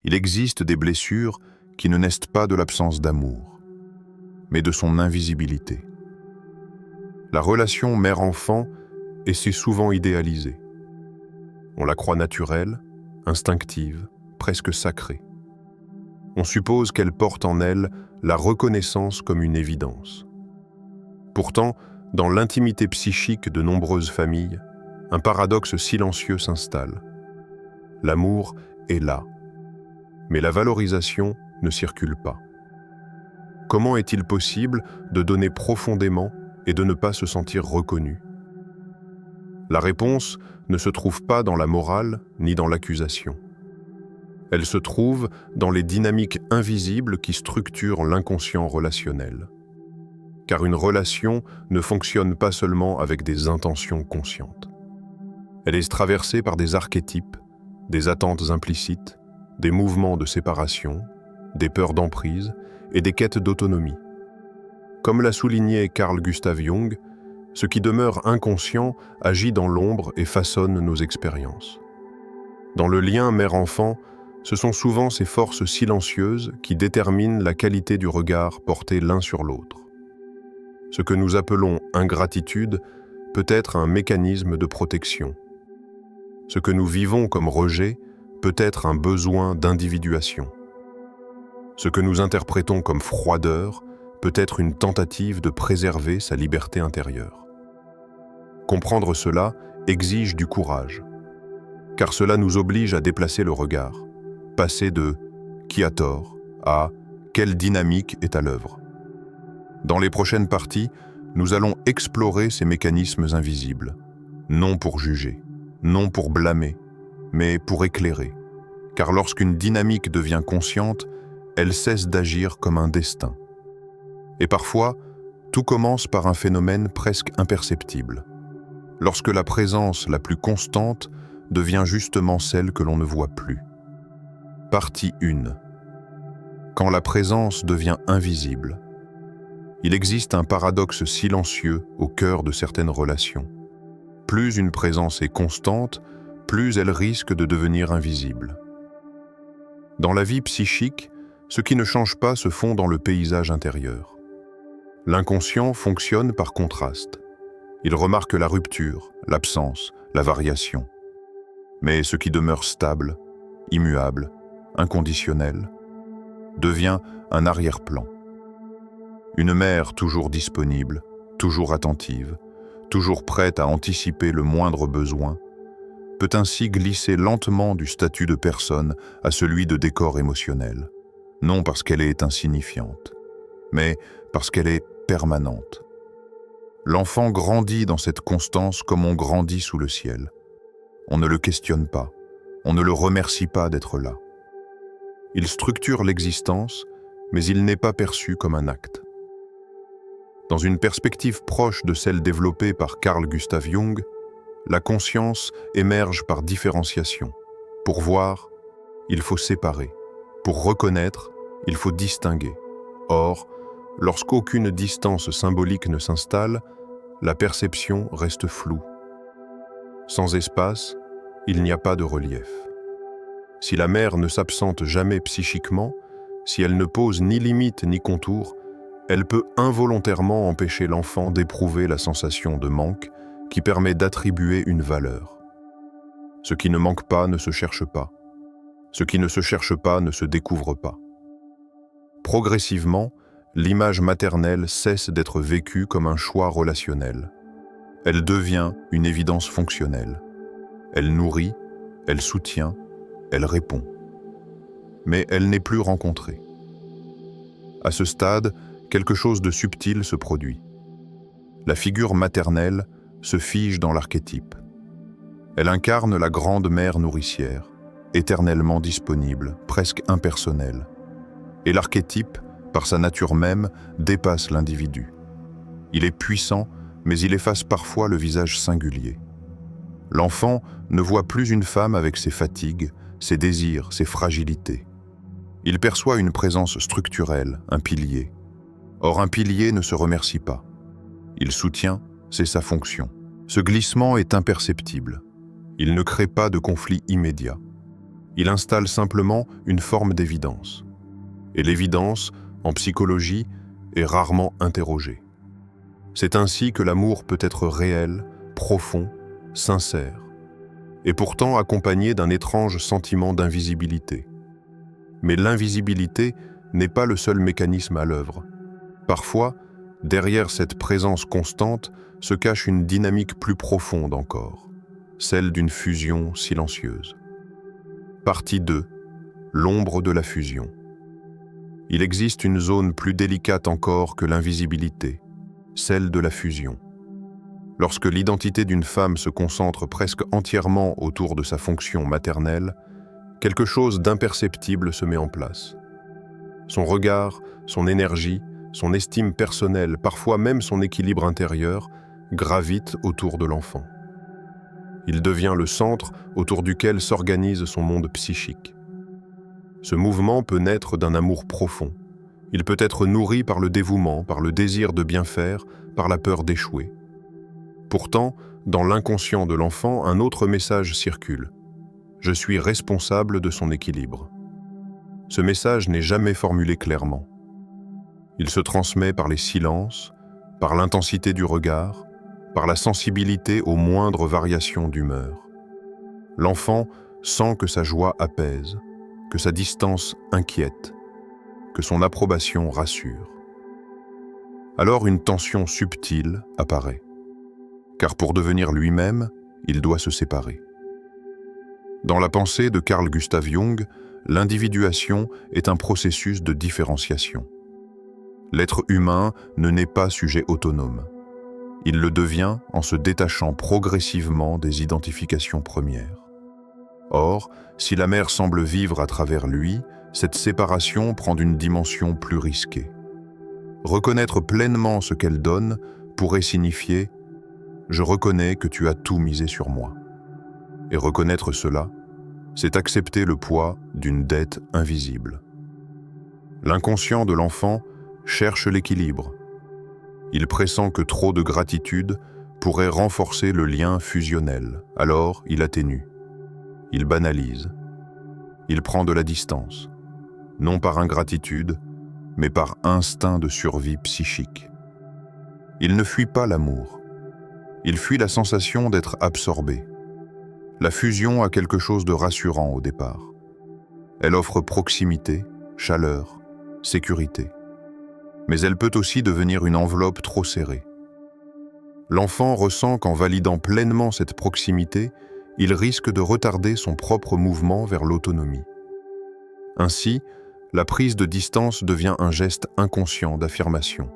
Il existe des blessures qui ne naissent pas de l'absence d'amour, mais de son invisibilité. La relation mère-enfant est si souvent idéalisée. On la croit naturelle, instinctive, presque sacrée. On suppose qu'elle porte en elle la reconnaissance comme une évidence. Pourtant, dans l'intimité psychique de nombreuses familles, un paradoxe silencieux s'installe. L'amour est là, mais la valorisation ne circule pas. Comment est-il possible de donner profondément et de ne pas se sentir reconnu? La réponse ne se trouve pas dans la morale ni dans l'accusation. Elle se trouve dans les dynamiques invisibles qui structurent l'inconscient relationnel. Car une relation ne fonctionne pas seulement avec des intentions conscientes. Elle est traversée par des archétypes, des attentes implicites, des mouvements de séparation, des peurs d'emprise et des quêtes d'autonomie. Comme l'a souligné Carl Gustav Jung, ce qui demeure inconscient agit dans l'ombre et façonne nos expériences. Dans le lien mère-enfant, ce sont souvent ces forces silencieuses qui déterminent la qualité du regard porté l'un sur l'autre. Ce que nous appelons ingratitude peut être un mécanisme de protection. Ce que nous vivons comme rejet peut être un besoin d'individuation. Ce que nous interprétons comme froideur peut être une tentative de préserver sa liberté intérieure. Comprendre cela exige du courage, car cela nous oblige à déplacer le regard, passer de « qui a tort » à « quelle dynamique est à l'œuvre ». Dans les prochaines parties, nous allons explorer ces mécanismes invisibles, non pour juger, non pour blâmer, mais pour éclairer, car lorsqu'une dynamique devient consciente, elle cesse d'agir comme un destin. Et parfois, tout commence par un phénomène presque imperceptible, lorsque la présence la plus constante devient justement celle que l'on ne voit plus. Partie 1. Quand la présence devient invisible. Il existe un paradoxe silencieux au cœur de certaines relations. Plus une présence est constante, plus elle risque de devenir invisible. Dans la vie psychique, ce qui ne change pas se fond dans le paysage intérieur. L'inconscient fonctionne par contraste. Il remarque la rupture, l'absence, la variation. Mais ce qui demeure stable, immuable, inconditionnel, devient un arrière-plan. Une mère toujours disponible, toujours attentive, toujours prête à anticiper le moindre besoin, peut ainsi glisser lentement du statut de personne à celui de décor émotionnel, non parce qu'elle est insignifiante, mais parce qu'elle est permanente. L'enfant grandit dans cette constance comme on grandit sous le ciel. On ne le questionne pas, on ne le remercie pas d'être là. Il structure l'existence, mais il n'est pas perçu comme un acte. Dans une perspective proche de celle développée par Carl Gustav Jung, la conscience émerge par différenciation. Pour voir, il faut séparer. Pour reconnaître, il faut distinguer. Or, lorsqu'aucune distance symbolique ne s'installe, la perception reste floue. Sans espace, il n'y a pas de relief. Si la mère ne s'absente jamais psychiquement, si elle ne pose ni limite ni contour, elle peut involontairement empêcher l'enfant d'éprouver la sensation de manque qui permet d'attribuer une valeur. Ce qui ne manque pas ne se cherche pas. Ce qui ne se cherche pas ne se découvre pas. Progressivement, l'image maternelle cesse d'être vécue comme un choix relationnel. Elle devient une évidence fonctionnelle. Elle nourrit, elle soutient, elle répond. Mais elle n'est plus rencontrée. À ce stade, quelque chose de subtil se produit. La figure maternelle se fige dans l'archétype. Elle incarne la grande mère nourricière, éternellement disponible, presque impersonnelle. Et l'archétype, par sa nature même, dépasse l'individu. Il est puissant, mais il efface parfois le visage singulier. L'enfant ne voit plus une femme avec ses fatigues, ses désirs, ses fragilités. Il perçoit une présence structurelle, un pilier. Or, un pilier ne se remercie pas. Il soutient, c'est sa fonction. Ce glissement est imperceptible. Il ne crée pas de conflit immédiat. Il installe simplement une forme d'évidence. Et l'évidence, en psychologie, est rarement interrogée. C'est ainsi que l'amour peut être réel, profond, sincère, et pourtant accompagné d'un étrange sentiment d'invisibilité. Mais l'invisibilité n'est pas le seul mécanisme à l'œuvre. Parfois, derrière cette présence constante se cache une dynamique plus profonde encore, celle d'une fusion silencieuse. Partie 2. L'ombre de la fusion. Il existe une zone plus délicate encore que l'invisibilité, celle de la fusion. Lorsque l'identité d'une femme se concentre presque entièrement autour de sa fonction maternelle, quelque chose d'imperceptible se met en place. Son regard, son énergie, son estime personnelle, parfois même son équilibre intérieur, gravitent autour de l'enfant. Il devient le centre autour duquel s'organise son monde psychique. Ce mouvement peut naître d'un amour profond. Il peut être nourri par le dévouement, par le désir de bien faire, par la peur d'échouer. Pourtant, dans l'inconscient de l'enfant, un autre message circule. Je suis responsable de son équilibre. Ce message n'est jamais formulé clairement. Il se transmet par les silences, par l'intensité du regard, par la sensibilité aux moindres variations d'humeur. L'enfant sent que sa joie apaise, que sa distance inquiète, que son approbation rassure. Alors une tension subtile apparaît, car pour devenir lui-même, il doit se séparer. Dans la pensée de Carl Gustav Jung, l'individuation est un processus de différenciation. L'être humain ne naît pas sujet autonome. Il le devient en se détachant progressivement des identifications premières. Or, si la mère semble vivre à travers lui, cette séparation prend une dimension plus risquée. Reconnaître pleinement ce qu'elle donne pourrait signifier « Je reconnais que tu as tout misé sur moi ». Et reconnaître cela, c'est accepter le poids d'une dette invisible. L'inconscient de l'enfant cherche l'équilibre. Il pressent que trop de gratitude pourrait renforcer le lien fusionnel, alors il atténue. Il banalise. Il prend de la distance, non par ingratitude, mais par instinct de survie psychique. Il ne fuit pas l'amour. Il fuit la sensation d'être absorbé. La fusion a quelque chose de rassurant au départ. Elle offre proximité, chaleur, sécurité. Mais elle peut aussi devenir une enveloppe trop serrée. L'enfant ressent qu'en validant pleinement cette proximité, il risque de retarder son propre mouvement vers l'autonomie. Ainsi, la prise de distance devient un geste inconscient d'affirmation.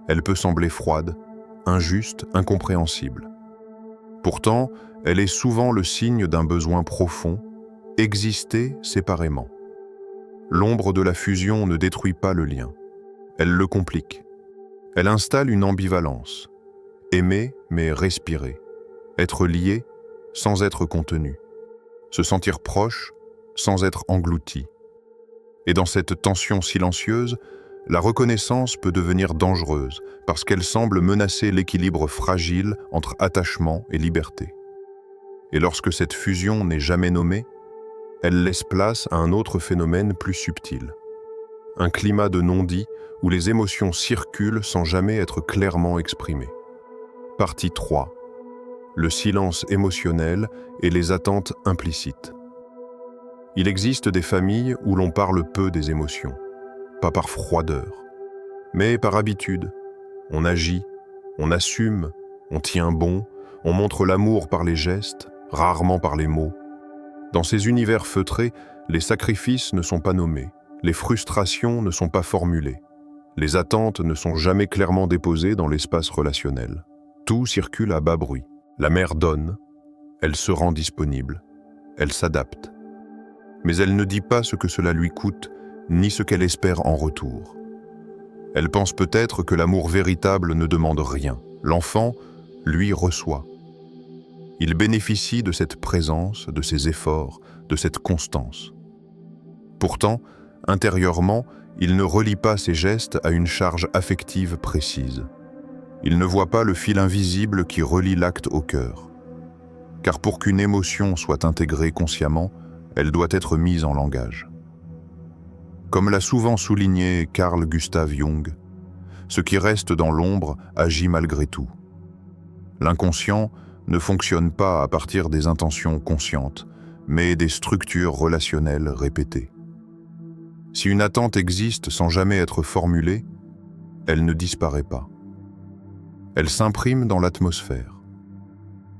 Elle peut sembler froide, injuste, incompréhensible. Pourtant, elle est souvent le signe d'un besoin profond, exister séparément. L'ombre de la fusion ne détruit pas le lien. Elle le complique. Elle installe une ambivalence. Aimer, mais respirer. Être lié, sans être contenu. Se sentir proche, sans être englouti. Et dans cette tension silencieuse, la reconnaissance peut devenir dangereuse parce qu'elle semble menacer l'équilibre fragile entre attachement et liberté. Et lorsque cette fusion n'est jamais nommée, elle laisse place à un autre phénomène plus subtil. Un climat de non-dit où les émotions circulent sans jamais être clairement exprimées. Partie 3. Le silence émotionnel et les attentes implicites. Il existe des familles où l'on parle peu des émotions, pas par froideur, mais par habitude. On agit, on assume, on tient bon, on montre l'amour par les gestes, rarement par les mots. Dans ces univers feutrés, les sacrifices ne sont pas nommés, les frustrations ne sont pas formulées, les attentes ne sont jamais clairement déposées dans l'espace relationnel. Tout circule à bas bruit. La mère donne, elle se rend disponible, elle s'adapte. Mais elle ne dit pas ce que cela lui coûte, ni ce qu'elle espère en retour. Elle pense peut-être que l'amour véritable ne demande rien. L'enfant, lui, reçoit. Il bénéficie de cette présence, de ces efforts, de cette constance. Pourtant, intérieurement, il ne relie pas ses gestes à une charge affective précise. Il ne voit pas le fil invisible qui relie l'acte au cœur. Car pour qu'une émotion soit intégrée consciemment, elle doit être mise en langage. Comme l'a souvent souligné Carl Gustav Jung, ce qui reste dans l'ombre agit malgré tout. L'inconscient ne fonctionne pas à partir des intentions conscientes, mais des structures relationnelles répétées. Si une attente existe sans jamais être formulée, elle ne disparaît pas. Elle s'imprime dans l'atmosphère.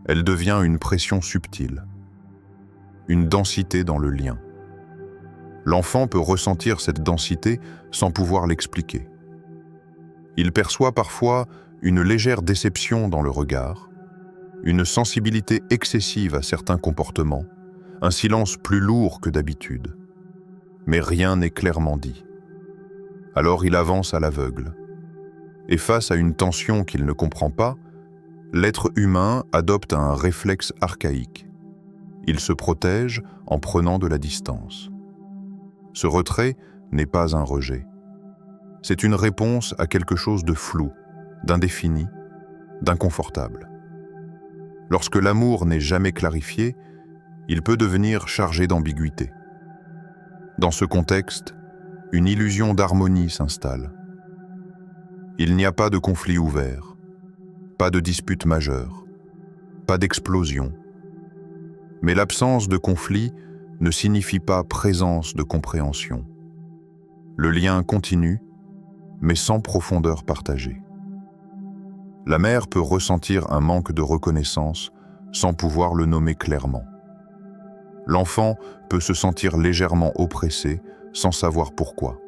Elle devient une pression subtile, une densité dans le lien. L'enfant peut ressentir cette densité sans pouvoir l'expliquer. Il perçoit parfois une légère déception dans le regard, une sensibilité excessive à certains comportements, un silence plus lourd que d'habitude. Mais rien n'est clairement dit. Alors il avance à l'aveugle. Et face à une tension qu'il ne comprend pas, l'être humain adopte un réflexe archaïque. Il se protège en prenant de la distance. Ce retrait n'est pas un rejet. C'est une réponse à quelque chose de flou, d'indéfini, d'inconfortable. Lorsque l'amour n'est jamais clarifié, il peut devenir chargé d'ambiguïté. Dans ce contexte, une illusion d'harmonie s'installe. Il n'y a pas de conflit ouvert, pas de dispute majeure, pas d'explosion. Mais l'absence de conflit ne signifie pas présence de compréhension. Le lien continue, mais sans profondeur partagée. La mère peut ressentir un manque de reconnaissance sans pouvoir le nommer clairement. L'enfant peut se sentir légèrement oppressé sans savoir pourquoi.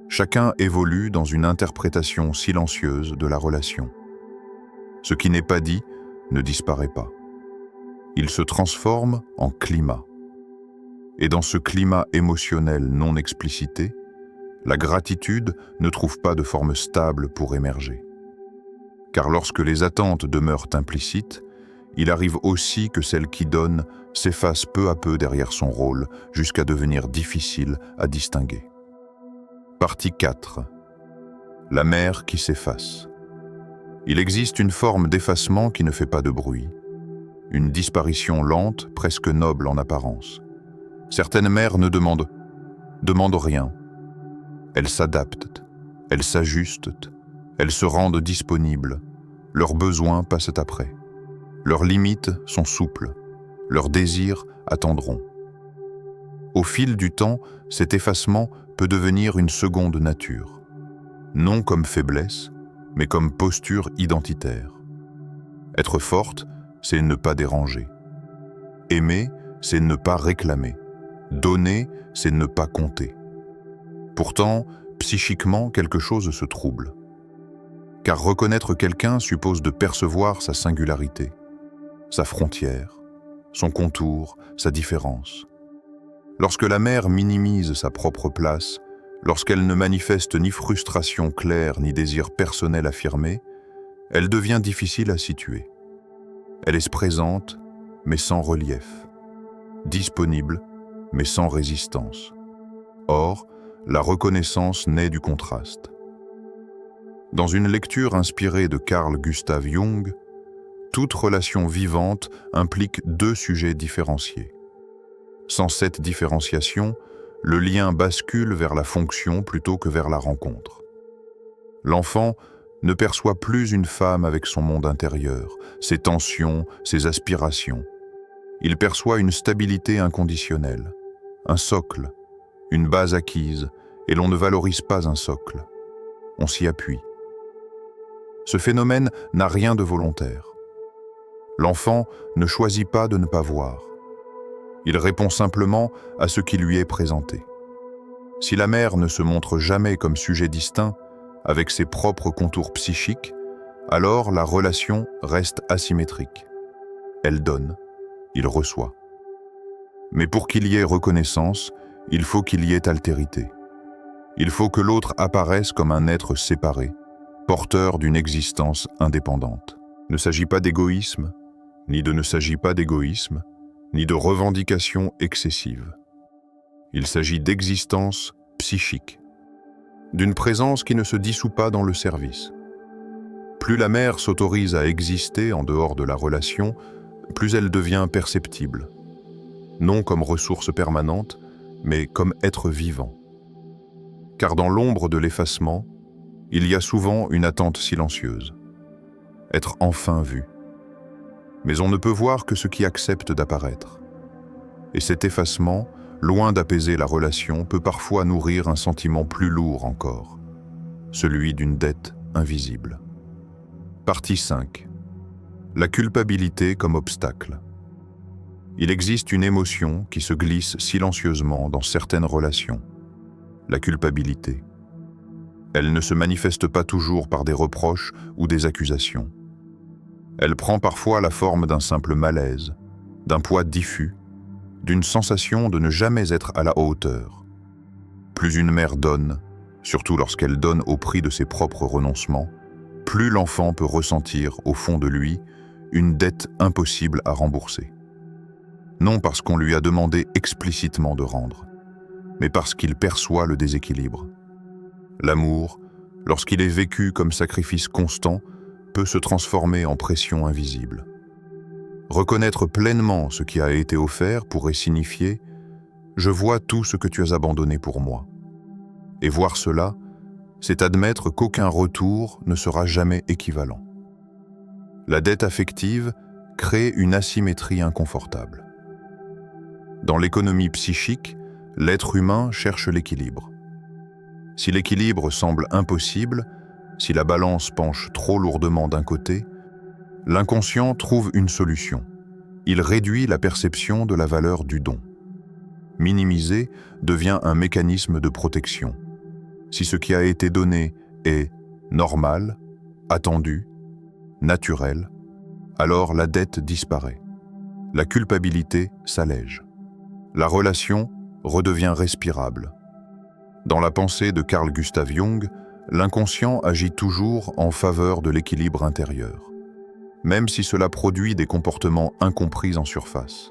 Chacun évolue dans une interprétation silencieuse de la relation. Ce qui n'est pas dit ne disparaît pas. Il se transforme en climat. Et dans ce climat émotionnel non explicité, la gratitude ne trouve pas de forme stable pour émerger. Car lorsque les attentes demeurent implicites, il arrive aussi que celle qui donne s'efface peu à peu derrière son rôle, jusqu'à devenir difficile à distinguer. Partie 4. La mère qui s'efface. Il existe une forme d'effacement qui ne fait pas de bruit. Une disparition lente, presque noble en apparence. Certaines mères ne demandent rien. Elles s'adaptent, elles s'ajustent, elles se rendent disponibles. Leurs besoins passent après. Leurs limites sont souples. Leurs désirs attendront. Au fil du temps, cet effacement peut devenir une seconde nature. Non comme faiblesse, mais comme posture identitaire. Être forte, c'est ne pas déranger. Aimer, c'est ne pas réclamer. Donner, c'est ne pas compter. Pourtant, psychiquement, quelque chose se trouble. Car reconnaître quelqu'un suppose de percevoir sa singularité, sa frontière, son contour, sa différence. Lorsque la mère minimise sa propre place, lorsqu'elle ne manifeste ni frustration claire ni désir personnel affirmé, elle devient difficile à situer. Elle est présente, mais sans relief. Disponible, mais sans résistance. Or, la reconnaissance naît du contraste. Dans une lecture inspirée de Carl Gustav Jung, toute relation vivante implique deux sujets différenciés. Sans cette différenciation, le lien bascule vers la fonction plutôt que vers la rencontre. L'enfant ne perçoit plus une femme avec son monde intérieur, ses tensions, ses aspirations. Il perçoit une stabilité inconditionnelle, un socle, une base acquise, et l'on ne valorise pas un socle. On s'y appuie. Ce phénomène n'a rien de volontaire. L'enfant ne choisit pas de ne pas voir. Il répond simplement à ce qui lui est présenté. Si la mère ne se montre jamais comme sujet distinct, avec ses propres contours psychiques, alors la relation reste asymétrique. Elle donne, il reçoit. Mais pour qu'il y ait reconnaissance, il faut qu'il y ait altérité. Il faut que l'autre apparaisse comme un être séparé, porteur d'une existence indépendante. Il ne s'agit pas d'égoïsme, ni de ne s'agit pas d'égoïsme, ni de revendication excessive. Il s'agit d'existence psychique, d'une présence qui ne se dissout pas dans le service. Plus la mère s'autorise à exister en dehors de la relation, plus elle devient perceptible. non comme ressource permanente, mais comme être vivant. Car dans l'ombre de l'effacement, il y a souvent une attente silencieuse. Être enfin vu. Mais on ne peut voir que ce qui accepte d'apparaître. Et cet effacement, loin d'apaiser la relation, peut parfois nourrir un sentiment plus lourd encore, celui d'une dette invisible. Partie 5. La culpabilité comme obstacle. Il existe une émotion qui se glisse silencieusement dans certaines relations, la culpabilité. Elle ne se manifeste pas toujours par des reproches ou des accusations. Elle prend parfois la forme d'un simple malaise, d'un poids diffus, d'une sensation de ne jamais être à la hauteur. Plus une mère donne, surtout lorsqu'elle donne au prix de ses propres renoncements, plus l'enfant peut ressentir, au fond de lui, une dette impossible à rembourser. Non parce qu'on lui a demandé explicitement de rendre, mais parce qu'il perçoit le déséquilibre. L'amour, lorsqu'il est vécu comme sacrifice constant, peut se transformer en pression invisible. Reconnaître pleinement ce qui a été offert pourrait signifier « Je vois tout ce que tu as abandonné pour moi ». Et voir cela, c'est admettre qu'aucun retour ne sera jamais équivalent. La dette affective crée une asymétrie inconfortable. Dans l'économie psychique, l'être humain cherche l'équilibre. Si l'équilibre semble impossible, si la balance penche trop lourdement d'un côté, l'inconscient trouve une solution. Il réduit la perception de la valeur du don. Minimiser devient un mécanisme de protection. Si ce qui a été donné est normal, attendu, naturel, alors la dette disparaît. La culpabilité s'allège. La relation redevient respirable. Dans la pensée de Carl Gustav Jung, l'inconscient agit toujours en faveur de l'équilibre intérieur, même si cela produit des comportements incompris en surface.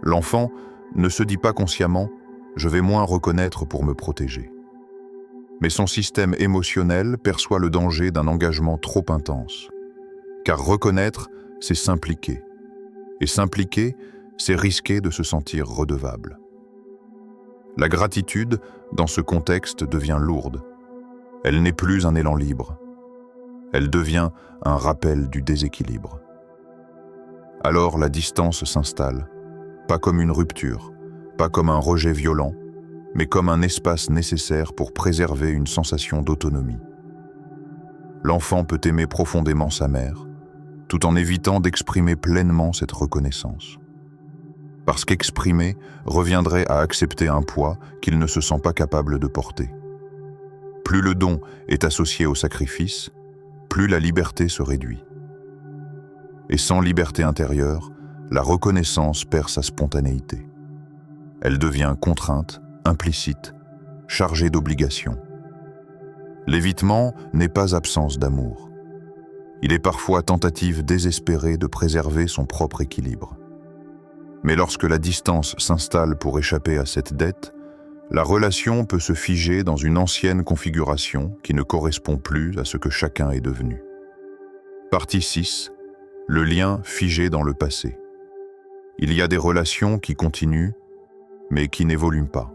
L'enfant ne se dit pas consciemment « je vais moins reconnaître pour me protéger ». Mais son système émotionnel perçoit le danger d'un engagement trop intense. Car reconnaître, c'est s'impliquer. Et s'impliquer, c'est risquer de se sentir redevable. La gratitude, dans ce contexte, devient lourde. Elle n'est plus un élan libre. Elle devient un rappel du déséquilibre. Alors la distance s'installe, pas comme une rupture, pas comme un rejet violent, mais comme un espace nécessaire pour préserver une sensation d'autonomie. L'enfant peut aimer profondément sa mère, tout en évitant d'exprimer pleinement cette reconnaissance. Parce qu'exprimer reviendrait à accepter un poids qu'il ne se sent pas capable de porter. Plus le don est associé au sacrifice, plus la liberté se réduit. Et sans liberté intérieure, la reconnaissance perd sa spontanéité. Elle devient contrainte, implicite, chargée d'obligations. L'évitement n'est pas absence d'amour. Il est parfois tentative désespérée de préserver son propre équilibre. Mais lorsque la distance s'installe pour échapper à cette dette, la relation peut se figer dans une ancienne configuration qui ne correspond plus à ce que chacun est devenu. Partie 6. Le lien figé dans le passé. Il y a des relations qui continuent, mais qui n'évoluent pas.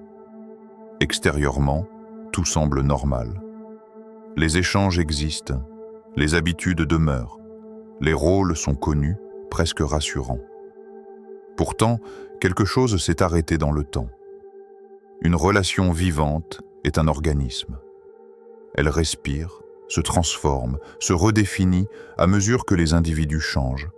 Extérieurement, tout semble normal. Les échanges existent, les habitudes demeurent, les rôles sont connus, presque rassurants. Pourtant, quelque chose s'est arrêté dans le temps. Une relation vivante est un organisme. Elle respire, se transforme, se redéfinit à mesure que les individus changent.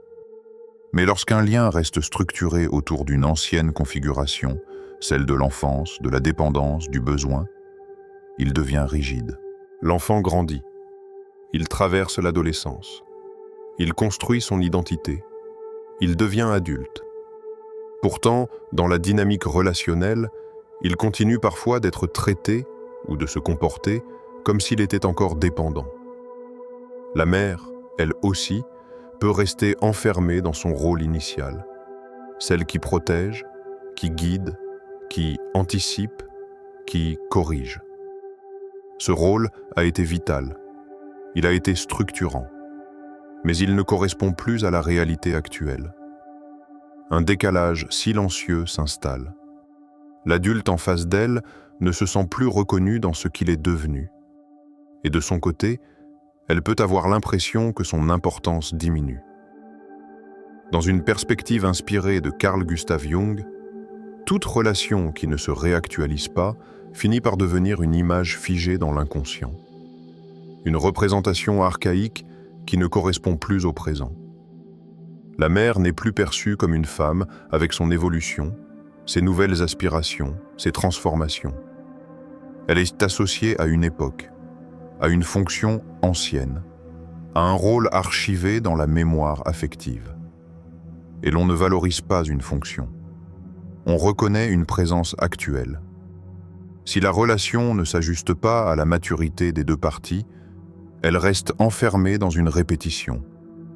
Mais lorsqu'un lien reste structuré autour d'une ancienne configuration, celle de l'enfance, de la dépendance, du besoin, il devient rigide. L'enfant grandit. Il traverse l'adolescence. Il construit son identité. Il devient adulte. Pourtant, dans la dynamique relationnelle, il continue parfois d'être traité ou de se comporter comme s'il était encore dépendant. La mère, elle aussi, peut rester enfermée dans son rôle initial, celle qui protège, qui guide, qui anticipe, qui corrige. Ce rôle a été vital, il a été structurant, mais il ne correspond plus à la réalité actuelle. Un décalage silencieux s'installe. L'adulte en face d'elle ne se sent plus reconnu dans ce qu'il est devenu. Et de son côté, elle peut avoir l'impression que son importance diminue. Dans une perspective inspirée de Carl Gustav Jung, toute relation qui ne se réactualise pas finit par devenir une image figée dans l'inconscient. Une représentation archaïque qui ne correspond plus au présent. La mère n'est plus perçue comme une femme avec son évolution, ses nouvelles aspirations, ses transformations. Elle est associée à une époque, à une fonction ancienne, à un rôle archivé dans la mémoire affective. Et l'on ne valorise pas une fonction. On reconnaît une présence actuelle. Si la relation ne s'ajuste pas à la maturité des deux parties, elle reste enfermée dans une répétition,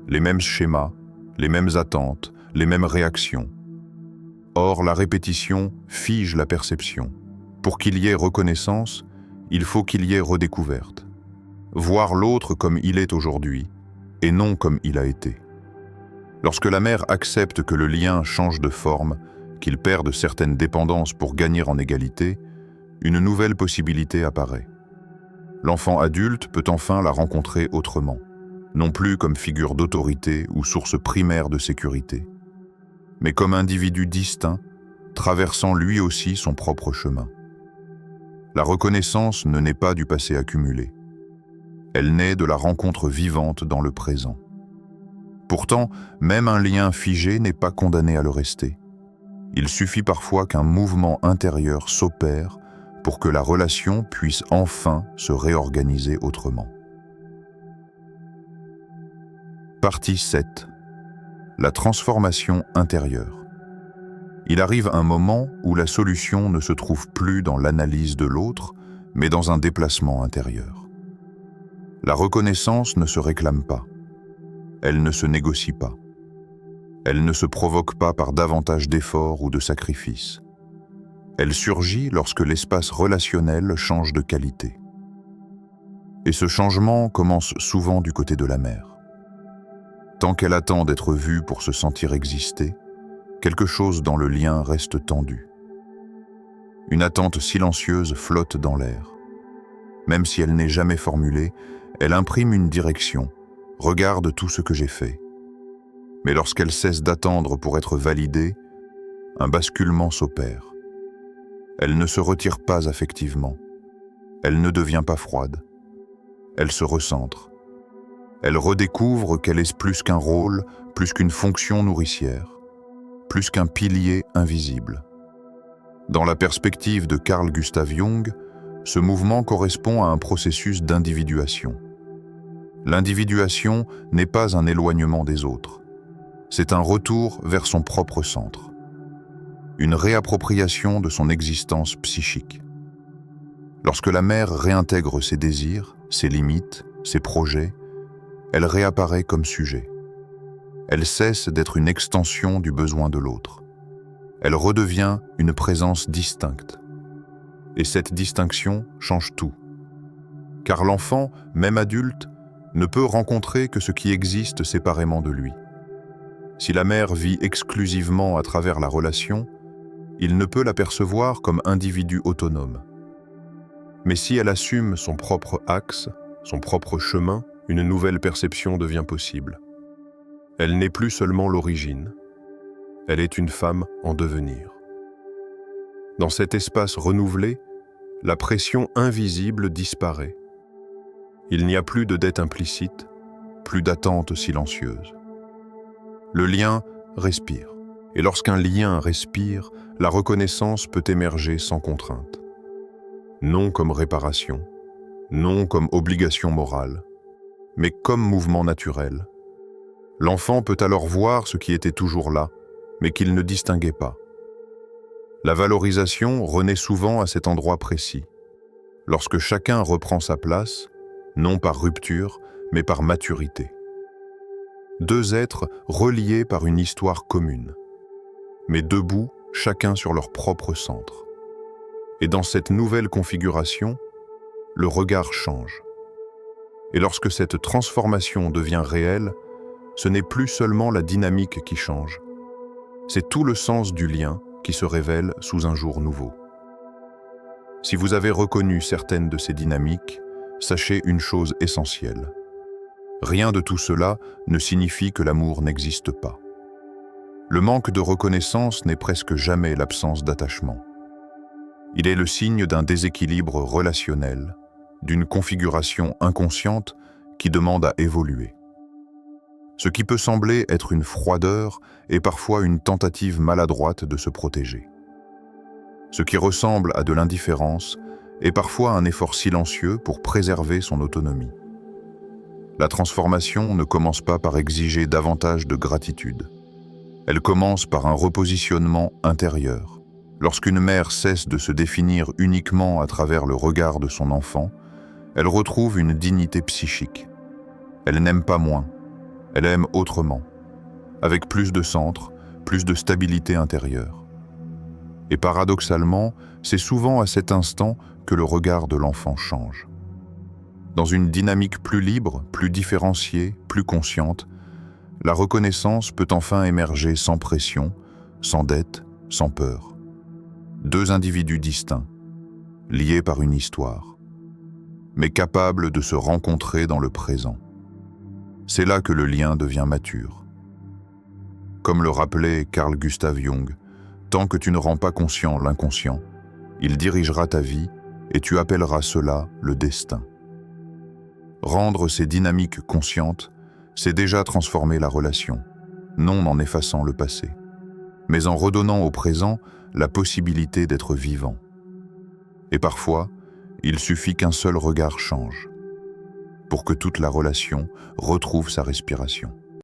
les mêmes schémas, les mêmes attentes, les mêmes réactions. Or, la répétition fige la perception. Pour qu'il y ait reconnaissance, il faut qu'il y ait redécouverte. Voir l'autre comme il est aujourd'hui, et non comme il a été. Lorsque la mère accepte que le lien change de forme, qu'il perde certaines dépendances pour gagner en égalité, une nouvelle possibilité apparaît. L'enfant adulte peut enfin la rencontrer autrement, non plus comme figure d'autorité ou source primaire de sécurité, mais comme individu distinct, traversant lui aussi son propre chemin. La reconnaissance ne naît pas du passé accumulé. Elle naît de la rencontre vivante dans le présent. Pourtant, même un lien figé n'est pas condamné à le rester. Il suffit parfois qu'un mouvement intérieur s'opère pour que la relation puisse enfin se réorganiser autrement. Partie 7. La transformation intérieure. Il arrive un moment où la solution ne se trouve plus dans l'analyse de l'autre, mais dans un déplacement intérieur. La reconnaissance ne se réclame pas. Elle ne se négocie pas. Elle ne se provoque pas par davantage d'efforts ou de sacrifices. Elle surgit lorsque l'espace relationnel change de qualité. Et ce changement commence souvent du côté de la mère. Tant qu'elle attend d'être vue pour se sentir exister, quelque chose dans le lien reste tendu. Une attente silencieuse flotte dans l'air. Même si elle n'est jamais formulée, elle imprime une direction. Regarde tout ce que j'ai fait. Mais lorsqu'elle cesse d'attendre pour être validée, un basculement s'opère. Elle ne se retire pas affectivement. Elle ne devient pas froide. Elle se recentre. Elle redécouvre qu'elle est plus qu'un rôle, plus qu'une fonction nourricière, plus qu'un pilier invisible. Dans la perspective de Carl Gustav Jung, ce mouvement correspond à un processus d'individuation. L'individuation n'est pas un éloignement des autres. C'est un retour vers son propre centre. Une réappropriation de son existence psychique. Lorsque la mère réintègre ses désirs, ses limites, ses projets, elle réapparaît comme sujet. Elle cesse d'être une extension du besoin de l'autre. Elle redevient une présence distincte. Et cette distinction change tout. Car l'enfant, même adulte, ne peut rencontrer que ce qui existe séparément de lui. Si la mère vit exclusivement à travers la relation, il ne peut la percevoir comme individu autonome. Mais si elle assume son propre axe, son propre chemin, une nouvelle perception devient possible. Elle n'est plus seulement l'origine, elle est une femme en devenir. Dans cet espace renouvelé, la pression invisible disparaît. Il n'y a plus de dette implicite, plus d'attente silencieuse. Le lien respire. Et lorsqu'un lien respire, la reconnaissance peut émerger sans contrainte. Non comme réparation, non comme obligation morale, mais comme mouvement naturel. L'enfant peut alors voir ce qui était toujours là, mais qu'il ne distinguait pas. La valorisation renaît souvent à cet endroit précis, lorsque chacun reprend sa place, non par rupture, mais par maturité. Deux êtres reliés par une histoire commune, mais debout, chacun sur leur propre centre. Et dans cette nouvelle configuration, le regard change. Et lorsque cette transformation devient réelle, ce n'est plus seulement la dynamique qui change, C'est tout le sens du lien qui se révèle sous un jour nouveau. Si vous avez reconnu certaines de ces dynamiques, sachez une chose essentielle. Rien de tout cela ne signifie que l'amour n'existe pas. Le manque de reconnaissance n'est presque jamais l'absence d'attachement. Il est le signe d'un déséquilibre relationnel, d'une configuration inconsciente qui demande à évoluer. Ce qui peut sembler être une froideur est parfois une tentative maladroite de se protéger. Ce qui ressemble à de l'indifférence est parfois un effort silencieux pour préserver son autonomie. La transformation ne commence pas par exiger davantage de gratitude. Elle commence par un repositionnement intérieur. Lorsqu'une mère cesse de se définir uniquement à travers le regard de son enfant, elle retrouve une dignité psychique. Elle n'aime pas moins, elle aime autrement, avec plus de centre, plus de stabilité intérieure. Et paradoxalement, c'est souvent à cet instant que le regard de l'enfant change. Dans une dynamique plus libre, plus différenciée, plus consciente, la reconnaissance peut enfin émerger sans pression, sans dette, sans peur. Deux individus distincts, liés par une histoire, mais capables de se rencontrer dans le présent. C'est là que le lien devient mature. Comme le rappelait Carl Gustav Jung, tant que tu ne rends pas conscient l'inconscient, il dirigera ta vie et tu appelleras cela le destin. Rendre ces dynamiques conscientes, c'est déjà transformer la relation, non en effaçant le passé, mais en redonnant au présent la possibilité d'être vivant. Et parfois, il suffit qu'un seul regard change pour que toute la relation retrouve sa respiration.